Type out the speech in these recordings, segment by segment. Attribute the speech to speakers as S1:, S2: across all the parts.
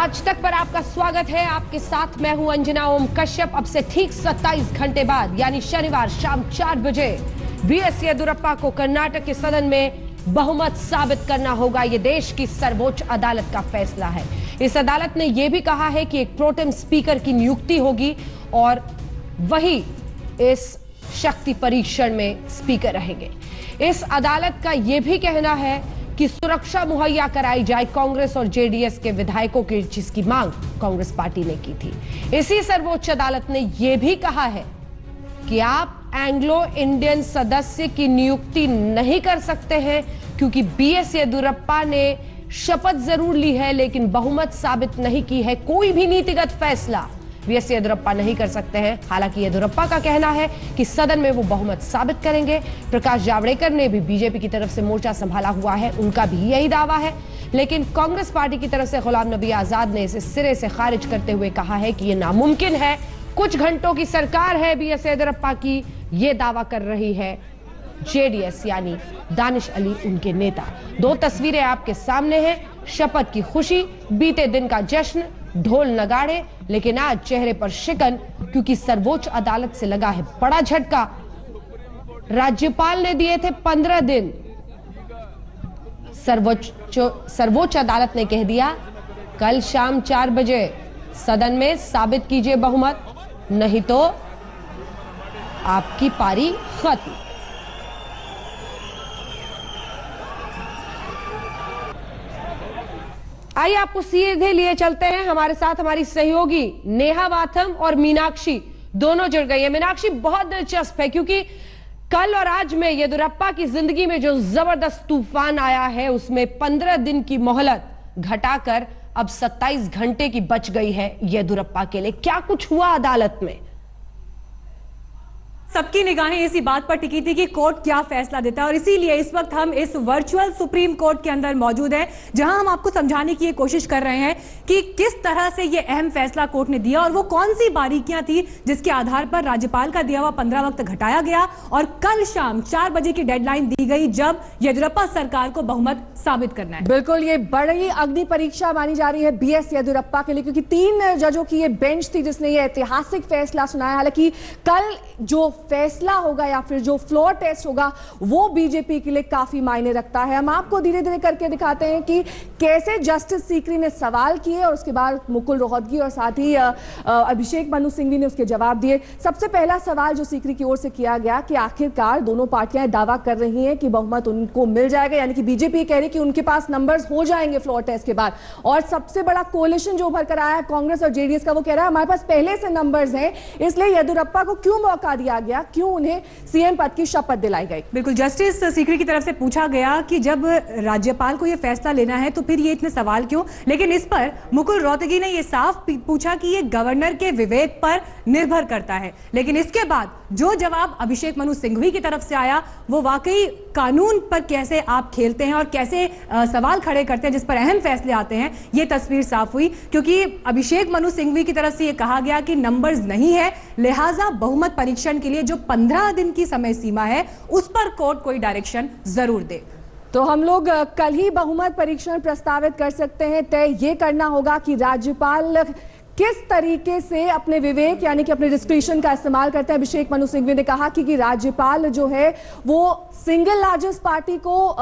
S1: आज तक पर आपका स्वागत है। आपके साथ मैं हूं अंजना ओम कश्यप। अब से ठीक 27 घंटे बाद यानी शनिवार शाम 4 बजे बीएस येदियुरप्पा को कर्नाटक के सदन में बहुमत साबित करना होगा। यह देश की सर्वोच्च अदालत का फैसला है। इस अदालत ने यह भी कहा है कि एक प्रोटेम स्पीकर की नियुक्ति होगी और वही इस शक्ति परीक्षण में स्पीकर रहेंगे। इस अदालत का यह भी कहना है कि सुरक्षा मुहैया कराई जाए कांग्रेस और जेडीएस के विधायकों की, जिसकी मांग कांग्रेस पार्टी ने की थी। इसी सर्वोच्च अदालत ने यह भी कहा है कि आप एंग्लो इंडियन सदस्य की नियुक्ति नहीं कर सकते हैं, क्योंकि बीएस येदियुरप्पा ने शपथ जरूर ली है लेकिन बहुमत साबित नहीं की है। कोई भी नीतिगत फैसला बीएस येदियुरप्पा नहीं कर सकते हैं। हालांकि येदियुरप्पा का कहना है कि सदन में वो बहुमत साबित करेंगे। प्रकाश जावड़ेकर ने भी बीजेपी की तरफ से मोर्चा संभाला हुआ है, उनका भी यही दावा है। लेकिन कांग्रेस पार्टी की तरफ से गुलाम नबी आजाद ने इसे सिरे से खारिज करते हुए कहा है कि यह नामुमकिन है। कुछ घंटों की सरकार है बीएस येदियुरप्पा की, यह दावा कर रही है जेडीएस यानी दानिश अली उनके नेता। दो तस्वीरें आपके सामने हैं। शपथ की खुशी, बीते दिन का जश्न, ढोल नगाड़े, लेकिन आज चेहरे पर शिकन, क्योंकि सर्वोच्च अदालत से लगा है बड़ा झटका। राज्यपाल ने दिए थे 15 दिन। सर्वोच्च अदालत ने कह दिया कल शाम 4 बजे सदन में साबित कीजिए बहुमत, नहीं तो आपकी पारी खत्म। आइए आपको सीधे लिए चलते हैं। हमारे साथ हमारी सहयोगी नेहा वाथम और मीनाक्षी दोनों जुड़ गई है। मीनाक्षी, बहुत दिलचस्प है क्योंकि कल और आज में येदियुरप्पा की जिंदगी में जो जबरदस्त तूफान आया है उसमें 15 दिन की मोहलत घटाकर अब 27 घंटे की बच गई है येदियुरप्पा के लिए। क्या कुछ हुआ अदालत में?
S2: सबकी निगाहें इसी बात पर टिकी थी कि कोर्ट क्या फैसला देता है, और इसीलिए इस वक्त हम इस वर्चुअल सुप्रीम कोर्ट के अंदर मौजूद हैं, जहां हम आपको समझाने की कोशिश कर रहे हैं कि किस तरह से यह अहम फैसला कोर्ट ने दिया और वो कौन सी बारीकियां थी जिसके आधार पर राज्यपाल का दिया हुआ 15 वक्त घटाया गया और कल शाम 4 बजे की डेडलाइन दी गई जब येदियुरप्पा सरकार को बहुमत साबित करना है।
S3: बिल्कुल, ये बड़ी अग्नि परीक्षा मानी जा रही है बीएस येदियुरप्पा के लिए, क्योंकि 3 जजों की ये बेंच थी जिसने ये ऐतिहासिक फैसला सुनाया। हालांकि कल जो फैसला होगा या फिर जो फ्लोर टेस्ट होगा वो बीजेपी के लिए काफी मायने रखता है। हम आपको धीरे धीरे करके दिखाते हैं कि कैसे जस्टिस सीकरी ने सवाल किए और उसके बाद मुकुल रोहतगी और साथ ही अभिषेक मनु सिंघवी ने उसके जवाब दिए। सबसे पहला सवाल जो सीकरी की ओर से किया गया कि आखिरकार दोनों पार्टियां दावा कर रही हैं कि बहुमत उनको मिल जाएगा, यानी कि बीजेपी कह रही कि उनके पास नंबर्स हो जाएंगे फ्लोर टेस्ट के बाद, और सबसे बड़ा कोलिशन जो उभर कर आया है कांग्रेस और जेडीएस का, वो कह रहा है हमारे पास पहले से नंबर्स हैं, इसलिए येदियुरप्पा को क्यों मौका दिया गया, क्यों उन्हें सीएम पद की शपथ दिलाई गई।
S2: बिल्कुल, जस्टिस सीकरी की तरफ से पूछा गया कि जब राज्यपाल को यह फैसला लेना है तो फिर ये इतने सवाल क्यों, लेकिन इस पर मुकुल रोहतगी ने यह साफ पूछा कि यह गवर्नर के विवेक पर निर्भर करता है। लेकिन इसके बाद जो जवाब अभिषेक मनु सिंघवी की तरफ से आया वो वाकई कानून पर कैसे आप खेलते हैं और कैसे सवाल खड़े करते हैं जिस पर अहम फैसले आते हैं, ये तस्वीर साफ हुई। क्योंकि अभिषेक मनु सिंघवी की तरफ से यह कहा गया कि नंबर्स नहीं है, लिहाजा बहुमत परीक्षण के लिए जो 15 दिन की समय सीमा है उस पर कोर्ट कोई डायरेक्शन जरूर दे।
S3: तो हम लोग कल ही बहुमत परीक्षण प्रस्तावित कर सकते हैं। तय ये करना होगा कि राज्यपाल किस तरीके से अपने विवेक यानी कि अपने डिस्क्रिशन का इस्तेमाल करते हैं। अभिषेक मनु सिंघवी ने कहा कि राज्यपाल जो है वो सिंगल लार्जेस्ट पार्टी को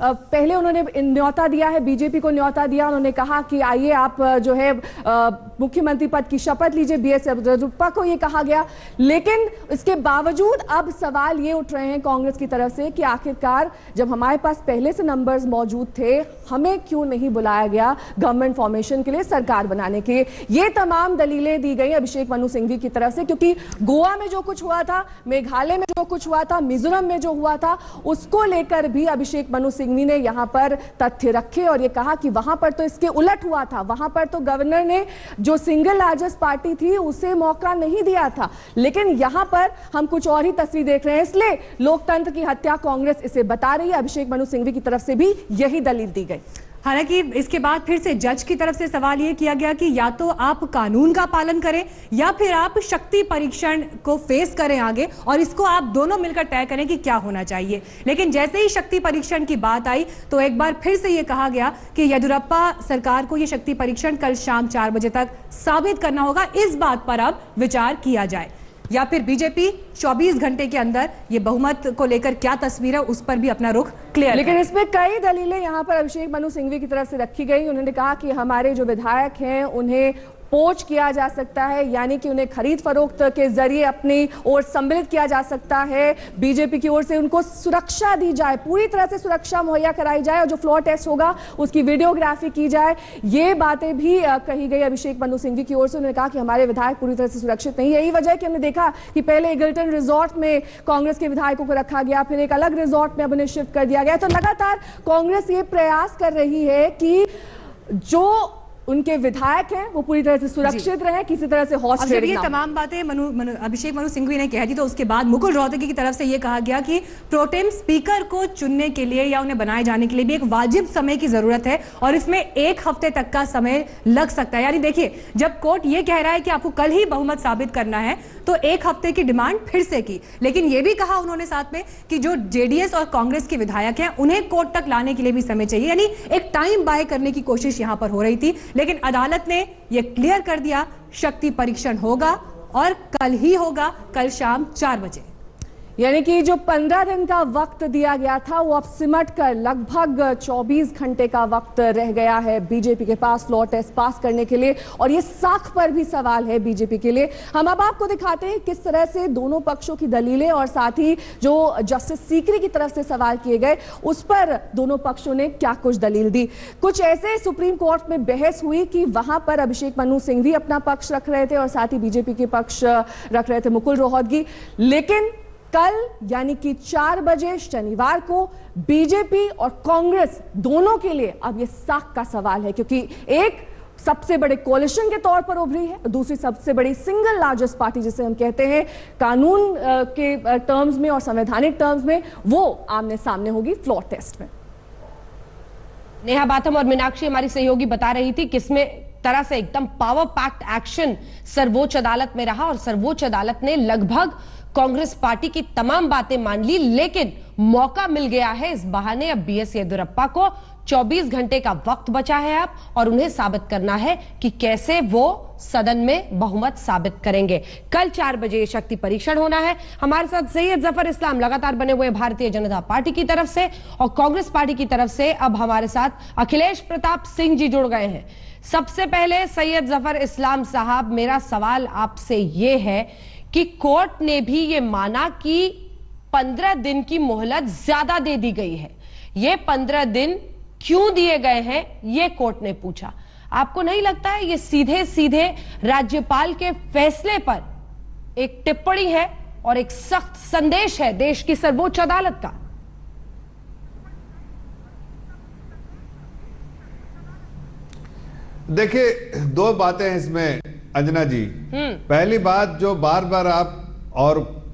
S3: पहले उन्होंने न्योता दिया है, बीजेपी को न्योता दिया। उन्होंने कहा कि आइए आप जो है मुख्यमंत्री पद की शपथ लीजिए, बीएस येदियुरप्पा को ये कहा गया। लेकिन इसके बावजूद अब सवाल ये उठ रहे हैं कांग्रेस की तरफ से कि आखिरकार जब हमारे पास पहले से नंबर्स मौजूद थे, हमें क्यों नहीं बुलाया गया गवर्नमेंट फॉर्मेशन के लिए, सरकार बनाने के लिए। ये तमाम दलीलें दी गई अभिषेक मनु सिंघवी की तरफ से, क्योंकि गोवा में जो कुछ हुआ था, मेघालय में जो कुछ हुआ था, मिजोरम में जो हुआ था, उसको लेकर भी अभिषेक मनु सिंघवी ने यहां पर तथ्य रखे और ये कहा कि वहां पर तो इसके उलट हुआ था, वहां पर तो गवर्नर ने जो सिंगल लार्जेस्ट पार्टी थी उसे मौका नहीं दिया था। लेकिन यहां पर हम कुछ और ही तस्वीर देख रहे हैं, इसलिए लोकतंत्र की हत्या कांग्रेस इसे बता रही है। अभिषेक मनु सिंघवी की तरफ से भी यही दलील दी गई।
S2: हालांकि इसके बाद फिर से जज की तरफ से सवाल ये किया गया कि या तो आप कानून का पालन करें या फिर आप शक्ति परीक्षण को फेस करें आगे, और इसको आप दोनों मिलकर तय करें कि क्या होना चाहिए। लेकिन जैसे ही शक्ति परीक्षण की बात आई तो एक बार फिर से ये कहा गया कि येदियुरप्पा सरकार को ये शक्ति परीक्षण कल शाम 4 बजे तक साबित करना होगा। इस बात पर अब विचार किया जाए, या फिर बीजेपी 24 घंटे के अंदर ये बहुमत को लेकर क्या तस्वीर है उस पर भी अपना रुख क्लियर।
S3: लेकिन इसमें कई दलीलें यहाँ पर अभिषेक मनु सिंघवी की तरफ से रखी गई। उन्होंने कहा कि हमारे जो विधायक हैं उन्हें पोच किया जा सकता है, यानी कि उन्हें खरीद फरोख्त के जरिए अपनी ओर सम्मिलित किया जा सकता है। बीजेपी की ओर से उनको सुरक्षा दी जाए, पूरी तरह से सुरक्षा मुहैया कराई जाए, और जो फ्लोर टेस्ट होगा उसकी वीडियोग्राफी की जाए। ये बातें भी कही गई अभिषेक मनु सिंघवी की ओर से। उन्होंने कहा कि हमारे विधायक पूरी तरह से सुरक्षित नहीं। यही वजह है कि हमने देखा कि पहले ईगल्टन रिजॉर्ट में कांग्रेस के विधायकों को रखा गया, फिर एक अलग रिजॉर्ट में अब उन्हें शिफ्ट कर दिया गया। तो लगातार कांग्रेस ये प्रयास कर रही है कि जो उनके विधायक हैं वो पूरी तरह से सुरक्षित रहे, किसी तरह से हॉर्स ट्रेडिंग
S2: ये
S3: ना हो।
S2: तमाम बातें अभिषेक मनु सिंघवी ने कह दी, तो उसके बाद मुकुल रोहतगी की तरफ से ये कहा गया कि प्रोटेम स्पीकर को चुनने के लिए या उन्हें बनाए जाने के लिए भी एक वाजिब समय की जरूरत है, और इसमें 1 हफ्ते तक का समय लग सकता है। यानी देखिए, जब कोर्ट ये कह रहा है कि आपको कल ही बहुमत साबित करना है तो 1 हफ्ते की डिमांड फिर से की। लेकिन ये भी कहा उन्होंने साथ में कि जो जेडीएस और कांग्रेस के विधायक हैं उन्हें कोर्ट तक लाने के लिए भी समय चाहिए, यानी एक टाइम बाय करने की कोशिश यहां पर हो रही थी। लेकिन अदालत ने यह क्लियर कर दिया, शक्ति परीक्षण होगा और कल ही होगा, कल शाम 4 बजे।
S3: यानी कि जो 15 दिन का वक्त दिया गया था वो अब सिमट कर लगभग 24 घंटे का वक्त रह गया है बीजेपी के पास फ्लोर टेस्ट पास करने के लिए, और ये साख पर भी सवाल है बीजेपी के लिए। हम अब आपको दिखाते हैं किस तरह से दोनों पक्षों की दलीलें और साथ ही जो जस्टिस सीकरी की तरफ से सवाल किए गए उस पर दोनों पक्षों ने क्या कुछ दलील दी। कुछ ऐसे सुप्रीम कोर्ट में बहस हुई कि वहां पर अभिषेक मनु सिंघवी अपना पक्ष रख रहे थे और साथ ही बीजेपी के पक्ष रख रहे थे मुकुल रोहतगी। लेकिन कल यानी कि 4 बजे शनिवार को बीजेपी और कांग्रेस दोनों के लिए अब यह साख का सवाल है, क्योंकि एक सबसे बड़े कोलिशन के तौर पर उभरी है, दूसरी सबसे बड़ी सिंगल लार्जेस्ट पार्टी जिसे हम कहते हैं कानून के टर्म्स में और संवैधानिक टर्म्स में, वो आमने सामने होगी फ्लोर टेस्ट में।
S1: नेहा बाथम और मीनाक्षी हमारी सहयोगी बता रही थी किसमें तरह से एकदम पावर पैक्ड एक्शन सर्वोच्च अदालत में रहा, और सर्वोच्च अदालत ने लगभग कांग्रेस पार्टी की तमाम बातें मान ली। लेकिन मौका मिल गया है इस बहाने अब बीएस येदियुरप्पा को 24 घंटे का वक्त बचा है अब, और उन्हें साबित करना है कि कैसे वो सदन में बहुमत साबित करेंगे। कल 4 बजे शक्ति परीक्षण होना है। हमारे साथ सैयद जफर इस्लाम लगातार बने हुए भारतीय जनता पार्टी की तरफ से, और कांग्रेस पार्टी की तरफ से अब हमारे साथ अखिलेश प्रताप सिंह जी जुड़ गए हैं। सबसे पहले सैयद जफर इस्लाम साहब, मेरा सवाल आपसे यह है कि कोर्ट ने भी ये माना कि 15 दिन की मोहलत ज्यादा दे दी गई है। ये 15 दिन क्यों दिए गए हैं, ये कोर्ट ने पूछा। आपको नहीं लगता है ये सीधे सीधे राज्यपाल के फैसले पर एक टिप्पणी है और एक सख्त संदेश है देश की सर्वोच्च अदालत का?
S4: देखिए, 2 बातें हैं इसमें अंजना जी। पहली बात, जो बार बार आप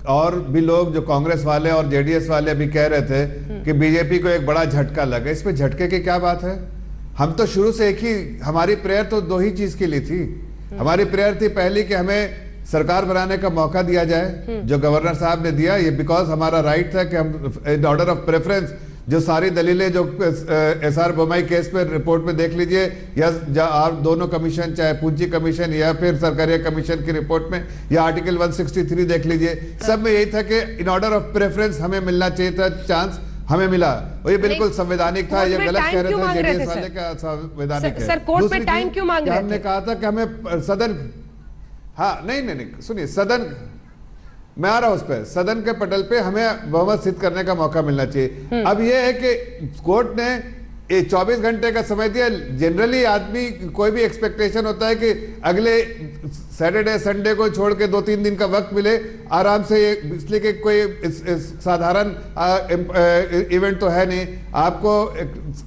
S4: और भी लोग जो कांग्रेस वाले और जेडीएस वाले भी कह रहे थे कि बीजेपी को एक बड़ा झटका लगा, इसमें झटके की क्या बात है? हम तो शुरू से एक ही, हमारी प्रेयर तो 2 ही चीज के लिए थी। हमारी प्रेयर थी पहली कि हमें सरकार बनाने का मौका दिया जाए, जो गवर्नर साहब ने दिया, ये बिकॉज हमारा राइट था कि हम इन ऑर्डर ऑफ प्रेफरेंस जो सारी दलीलें जो एसआर बोमाई केस पे रिपोर्ट में देख लीजिए, या आप दोनों कमीशन, चाहे पूंजी कमीशन या फिर सरकारिया कमीशन की रिपोर्ट में, या आर्टिकल 163 देख लीजिए, सब में यही था कि इन ऑर्डर ऑफ प्रेफरेंस हमें मिलना चाहिए था, चांस हमें मिला, और ये बिल्कुल संवैधानिक था। ये गलत कह रहे थे जेडीएस वाले का संवैधानिक है।
S1: सर, कोर्ट में टाइम क्यों मांग रहे थे?
S4: हमने कहा था कि हमें सदन, हाँ नहीं सुनिए, सदन, मैं आ रहा हूं उस पर, सदन के पटल पे हमें बहुमत सिद्ध करने का मौका मिलना चाहिए। अब यह है कि कोर्ट ने 24 घंटे का समय दिया। जनरली आदमी, कोई भी एक्सपेक्टेशन होता है कि अगले सैटरडे संडे को छोड़ के 2-3 दिन का वक्त मिले आराम से, इसलिए कि कोई साधारण इवेंट तो है नहीं। आपको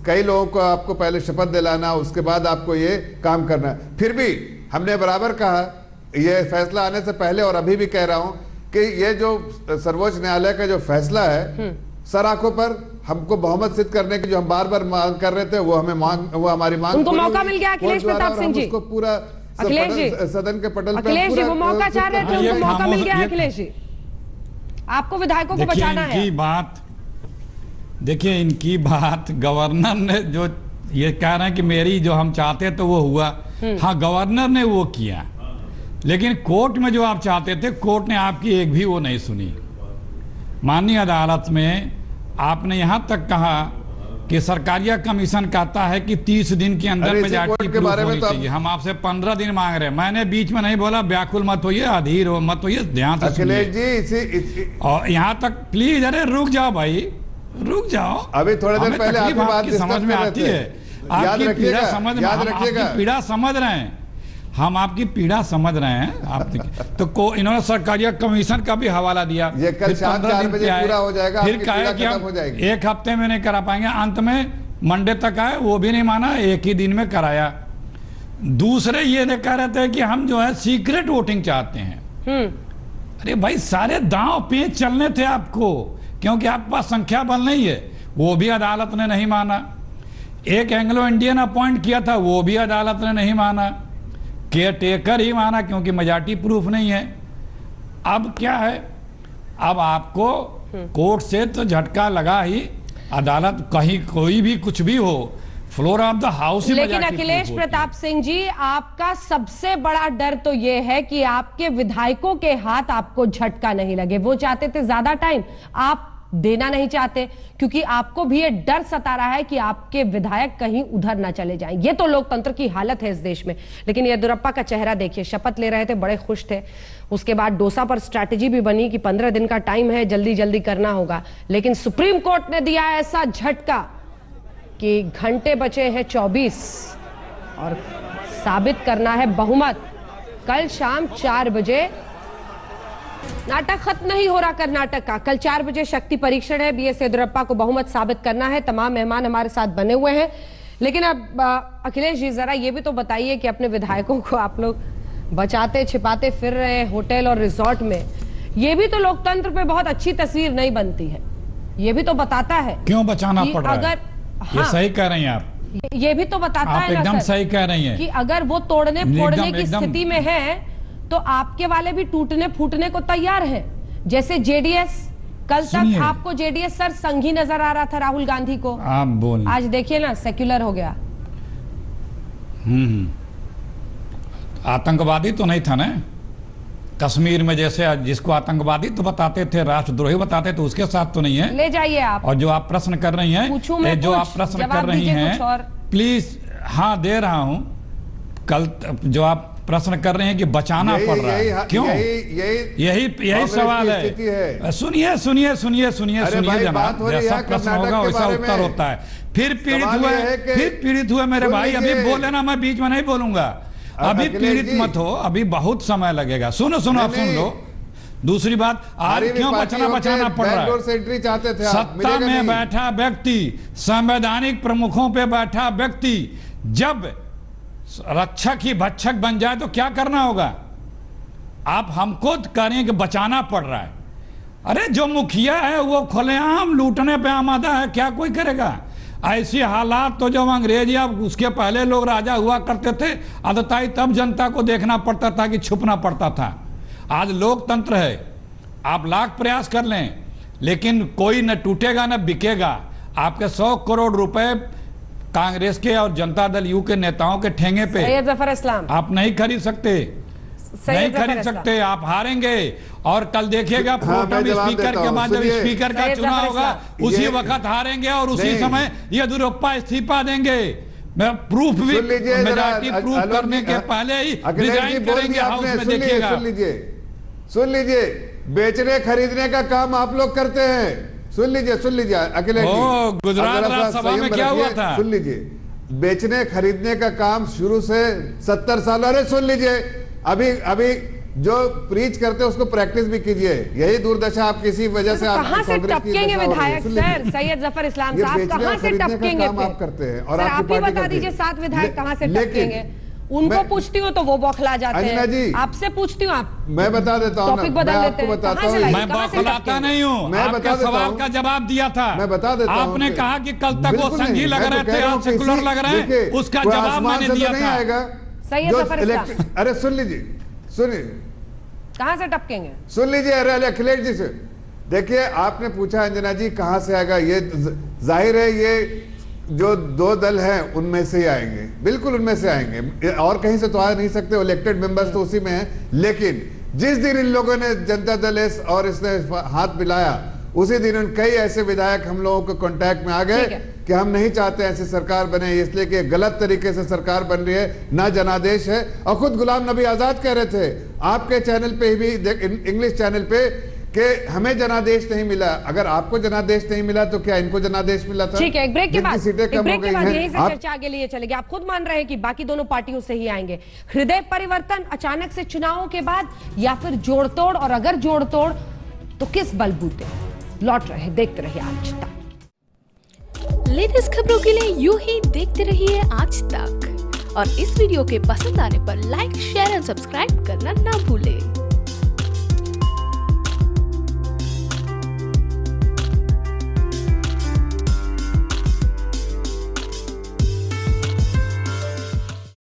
S4: कई लोगों को आपको पहले शपथ दिलाना, उसके बाद आपको ये काम करना। फिर भी हमने बराबर कहा, यह फैसला आने से पहले और अभी भी कह रहा हूं कि ये जो सर्वोच्च न्यायालय का जो फैसला है, सर आंखों पर हमको बहुमत सिद्ध करने की जो हम बार बार मांग कर रहे थे, वो हमारी मांग
S1: उनको
S4: पूरी
S1: मौका
S4: हुई
S1: मिल गया अखिलेश
S4: कोर्ट द्वारा,
S1: प्रताप सिंह
S4: और हम
S1: जी।
S4: उसको पूरा
S1: अखिलेश जी,
S4: सदन के पटल पे
S1: अखिलेश जी, वो मौका चाह रहे थे, उनको मौका मिल गया है।
S5: ये-
S1: अखिलेश जी, आपको विधायकों को
S5: देखिए
S1: बचाना है।
S5: इनकी बात, देखिए इनकी बात, गवर्नर ने जो ये कह रहे हैं कि मेरी जो हम चाहते तो वो हुआ, हाँ गवर्नर ने वो किया, लेकिन कोर्ट में जो आप चाहते थे कोर्ट ने आपकी एक भी वो नहीं सुनी। माननीय अदालत में आपने यहां तक कहा कि सरकारिया कमीशन कहता है कि 30 दिन के अंदर
S4: अरे इसी
S5: मेजॉरिटी
S4: कोर्ट के
S5: प्रूफ
S4: बारे में
S5: होनी
S4: तो
S5: चाहिए। हम आपसे 15 दिन मांग रहे हैं। मैंने बीच में नहीं बोला व्याकुल मत होइए, अधीर हो मत होइए, ध्यान से
S4: अखिलेश
S5: सुनिए।
S4: जी
S5: और यहाँ तक प्लीज, अरे रुक जाओ भाई, रुक जाओ।
S4: अभी थोड़ी देर
S5: हमें
S4: पहले
S5: तकलीफ
S4: आपकी बात
S5: आपकी समझ
S4: डिस्कस
S5: में
S4: कर रहे
S5: आती
S4: थे।
S5: है,
S4: याद
S5: आपकी
S4: रखिएगा,
S5: पीड़ा समझ में,
S4: याद
S5: हम
S4: रखिएगा।
S5: आपकी पीड़ा समझ रहे हैं, हम आपकी पीड़ा समझ रहे हैं। आप तो इन्होंने सरकारिया कमीशन का भी हवाला दिया।
S4: ये कल
S5: फिर
S4: शाम
S5: 15
S4: 4
S5: दिन
S4: बजे
S5: पे आए,
S4: पूरा हो जाएगा,
S5: फिर
S4: आपकी
S5: कहे
S4: पीड़ा
S5: कि
S4: खत्म
S5: हम
S4: हो जाएगी।
S5: एक हफ्ते में नहीं करा पाएंगे, अंत में मंडे तक आए, वो भी नहीं माना, एक ही दिन में कराया। दूसरे ये कह रहे थे कि हम जो है सीक्रेट वोटिंग चाहते हैं। अरे भाई सारे दांव पेच चलने थे आपको, क्योंकि आपके पास संख्या बल नहीं है, वो भी अदालत ने नहीं माना। एक एंग्लो इंडियन अपॉइंट किया था, वो भी अदालत ने नहीं माना। केयर टेकर ही माना क्योंकि मेजॉरिटी प्रूफ नहीं है। अब क्या है, अब आपको कोर्ट से तो झटका लगा ही, अदालत कहीं कोई भी कुछ भी हो, फ्लोर ऑफ द हाउस ही
S1: लेकिन
S5: majority
S1: अखिलेश
S5: proof होती है।
S1: प्रताप सिंह जी, आपका सबसे बड़ा डर तो यह है कि आपके विधायकों के हाथ आपको झटका नहीं लगे। वो चाहते थे ज्यादा टाइम, आप देना नहीं चाहते, क्योंकि आपको भी ये डर सता रहा है कि आपके विधायक कहीं उधर ना चले जाएं। ये तो लोकतंत्र की हालत है इस देश में। लेकिन येदियुरप्पा का चेहरा देखिए, शपथ ले रहे थे, बड़े खुश थे। उसके बाद डोसा पर स्ट्रैटेजी भी बनी कि 15 दिन का टाइम है, जल्दी जल्दी करना होगा। लेकिन सुप्रीम कोर्ट ने दिया ऐसा झटका कि घंटे बचे हैं 24 और साबित करना है बहुमत। कल शाम 4 बजे नाटक खत्म नहीं हो रहा कर्नाटक का। कल 4 बजे शक्ति परीक्षण है, बीएस येदियुरप्पा को बहुमत साबित करना है। तमाम मेहमान हमारे साथ बने हुए हैं। लेकिन अब अखिलेश जी जरा ये भी तो बताइए कि अपने विधायकों को आप लोग बचाते छिपाते फिर रहे हैं होटल और रिजॉर्ट में, ये भी तो लोकतंत्र पे बहुत अच्छी तस्वीर नहीं बनती है। ये भी तो बताता है
S5: क्यों बचाना
S1: कि
S5: पड़ रहा
S1: अगर
S5: है। ये
S1: हाँ,
S5: सही कह रही हैं आप,
S1: ये भी तो बताता
S5: आप
S1: है ना
S5: एकदम
S1: सर,
S5: सही कह रही हैं
S1: कि अगर वो तोड़ने फोड़ने
S5: एकदम-
S1: की
S5: एकदम।
S1: स्थिति में है तो आपके वाले भी टूटने फूटने को तैयार हैं। जैसे जेडीएस, कल
S5: सुनिए।
S1: तक आपको जेडीएस सर संघी नजर आ रहा था राहुल गांधी को,
S5: आप बोल।
S1: आज देखिए ना सेक्युलर हो गया।
S5: आतंकवादी तो नहीं था ना कश्मीर में, जैसे जिसको आतंकवादी तो बताते थे, राष्ट्रद्रोही बताते थे, उसके साथ तो नहीं है।
S1: ले जाइए आप।
S5: और जो आप प्रश्न कर रही हैं,
S1: पूछूं मैं
S5: जो
S1: कुछ,
S5: आप प्रश्न
S1: जवाब
S5: कर रही
S1: दीजिए
S5: हैं,
S1: कुछ और।
S5: प्लीज, हाँ दे रहा हूं। कल जो आप प्रश्न कर रहे हैं कि बचाना पड़ रहा है, क्यों? यही
S4: कांग्रेस
S5: सवाल
S4: की स्थिति
S5: है। सुनिए सुनिए सुनिए सुनिए
S4: अरे
S5: सुनिए
S4: भाई,
S5: जनाब,
S4: बात हो रही
S5: जैसा
S4: है
S5: प्रश्न
S4: कर्नाटक
S5: होगा
S4: के
S5: वैसा
S4: बारे
S5: उत्तर
S4: में।
S5: होता है। फिर पीड़ित
S4: सवाल
S5: हुए,
S4: ये है कि-
S5: फिर पीड़ित हुए मेरे
S4: सुन
S5: भाई, अभी
S4: लीजिए।
S5: बोले ना, मैं बीच में नहीं बोलूंगा। अभी
S4: अखिलेश
S5: पीड़ित
S4: जी।
S5: मत हो, अभी बहुत समय लगेगा। सुनो सुनो, आप सुन
S4: नहीं।
S5: लो। दूसरी बात, आज क्यों बचाना पड़ रहा है?
S4: से एंट्री चाहते थे आप,
S5: सत्ता
S4: मिलेगा
S5: में
S4: नहीं।
S5: बैठा व्यक्ति, संवैधानिक प्रमुखों पे बैठा व्यक्ति जब रक्षक ही भक्षक बन जाए तो क्या करना होगा? आप हमको कह रहे हैं कि बचाना पड़ रहा है। अरे जो मुखिया है वो खुलेआम लूटने पे आमादा है, क्या कोई करेगा? ऐसी हालात तो जब अंग्रेज या उसके पहले लोग राजा हुआ करते थे, अदताई तब जनता को देखना पड़ता था कि छुपना पड़ता था। आज लोकतंत्र है, आप लाख प्रयास कर लें लेकिन कोई न टूटेगा न बिकेगा। आपके 100 करोड़ रुपए कांग्रेस के और जनता दल यू के नेताओं के ठेंगे पे
S1: सैयद जफर इस्लाम,
S5: आप नहीं खरीद सकते, नहीं खरीद सकते, आप हारेंगे। और कल देखिएगा प्रोटेम
S4: मैं जवाब
S5: स्पीकर
S4: देता
S5: के
S4: हूं,
S5: बाद जब
S4: सुनिए।
S5: स्पीकर का
S1: सैयद
S5: चुनाव
S1: जफर
S5: होगा उसी
S4: ये-
S5: वक्त हारेंगे और उसी
S4: नहीं।
S5: समय येदियुरप्पा इस्तीफा देंगे। मैं प्रूफ भी,
S4: सुन लीजिए जरा,
S5: मेजॉरिटी प्रूफ
S4: आलोक
S5: करने
S4: जी,
S5: के पहले ही
S4: अखिलेश जी
S5: रिजाइन
S4: बोल
S5: करेंगे
S4: दिया
S5: हाउस
S4: आपने,
S5: में,
S4: सुन लीजिए,
S5: देखिएगा।
S4: सुन लीजिए, बेचने खरीदने का काम आप लोग करते हैं। सुन लीजिए अखिलेश जी,
S5: ओ, गुजरात
S4: अब जरा सा
S5: राज्यसभा में
S4: संयम
S5: क्या हुआ
S4: रखिए।
S5: था?
S4: सुन लीजिए, बेचने खरीदने का काम शुरू से 70 साल। अरे सुन लीजिए, अभी जो प्रीच करते हैं उसको प्रैक्टिस भी कीजिए। यही दुर्दशा आप किसी वजह से आप
S1: कहां से टपकेंगे विधायक सर? सैयद जफर इस्लाम साहब कहां से टपकेंगे?
S4: आप करते हैं और
S1: सर
S4: आपकी
S1: आप ही
S4: पार्टी
S1: बता
S4: करती है।
S1: दीजिए 7 विधायक कहां से
S4: लेकिन-
S1: टपकेंगे? उनको
S4: मैं-
S1: पूछती हूँ तो वो बौखला जाते
S4: अंजना जी,
S1: हैं, आपसे पूछती हूँ आप
S4: मैं बता देता हूँ
S1: टॉपिक
S4: ना,
S1: बदल
S4: मैं
S1: लेते
S4: आपको
S1: हैं।
S4: बताता
S1: कहाँ से
S4: हूँ।
S1: लाई?
S5: मैं
S1: कहाँ से
S5: बौखलाता
S1: टपकेंगे?
S5: नहीं हूँ,
S4: मैं बता
S5: आपके
S4: देता
S5: सवाल
S4: हूँ।
S5: का जवाब दिया था।
S4: मैं बता देता हूँ
S5: आपने
S4: कि-
S5: कहा कि कल तक वो
S4: बिल्कुल
S5: संघी
S4: नहीं,
S5: लग
S4: मैं
S5: रहे
S4: तो कह
S5: थे,
S4: रहा
S5: आज
S4: हूँ कि
S5: सेकुलर
S4: इसी-
S5: लग रहे हैं,
S4: देखिए,
S5: उसका
S4: कोई
S5: जवाब
S4: आसमान
S5: मैंने
S4: से तो
S5: दिया
S4: नहीं
S5: था।
S4: आएगा।
S1: सही है
S4: जो
S1: जफर इस्लाम।
S4: अरे सुन लीजिए, सुनिए,
S1: कहाँ से टपकेंगे?
S4: सुन लीजिए, अरे अखिलेश जी से देखिए, आपने पूछा अंजना जी कहां से आएगा, ये जाहिर है ये जो दो दल हैं उनमें से ही आएंगे, बिल्कुल उनमें से आएंगे, और कहीं से तो आ नहीं सकते, इलेक्टेड मेंबर्स तो उसी में हैं। लेकिन जिस दिन इन लोगों ने जनता दल और इसने हाथ मिलाया, उसी दिन उन कई ऐसे विधायक हम लोगों के कांटेक्ट में आ गए
S1: ठीक है।
S4: कि हम नहीं चाहते ऐसी सरकार बने, इसलिए कि गलत तरीके से सरकार बन रही है, ना जनादेश है। और खुद गुलाम नबी आजाद कह रहे थे आपके चैनल पे भी, इंग्लिश चैनल पे, कि हमें जनादेश नहीं मिला। अगर आपको जनादेश नहीं मिला तो क्या इनको जनादेश मिला था?
S1: ठीक है, एक ब्रेक के
S4: जिनकी
S1: बाद
S4: सीटें कम हो गई
S1: यहीं
S4: हैं,
S1: से
S4: आप
S1: चर्चा आगे लिए चलेगी। आप खुद मान रहे हैं कि बाकी दोनों पार्टियों से ही आएंगे। हृदय परिवर्तन अचानक से चुनावों के बाद, या फिर जोड़तोड़, और अगर जोड़तोड़ तो किस बलबूते? लौट रहे, देखते रहिए आज तक।
S6: लेटेस्ट खबरों के लिए यूं ही देखते रहिए आज तक, और इस वीडियो के पसंद आने पर लाइक, शेयर एंड सब्सक्राइब करना ना भूलें।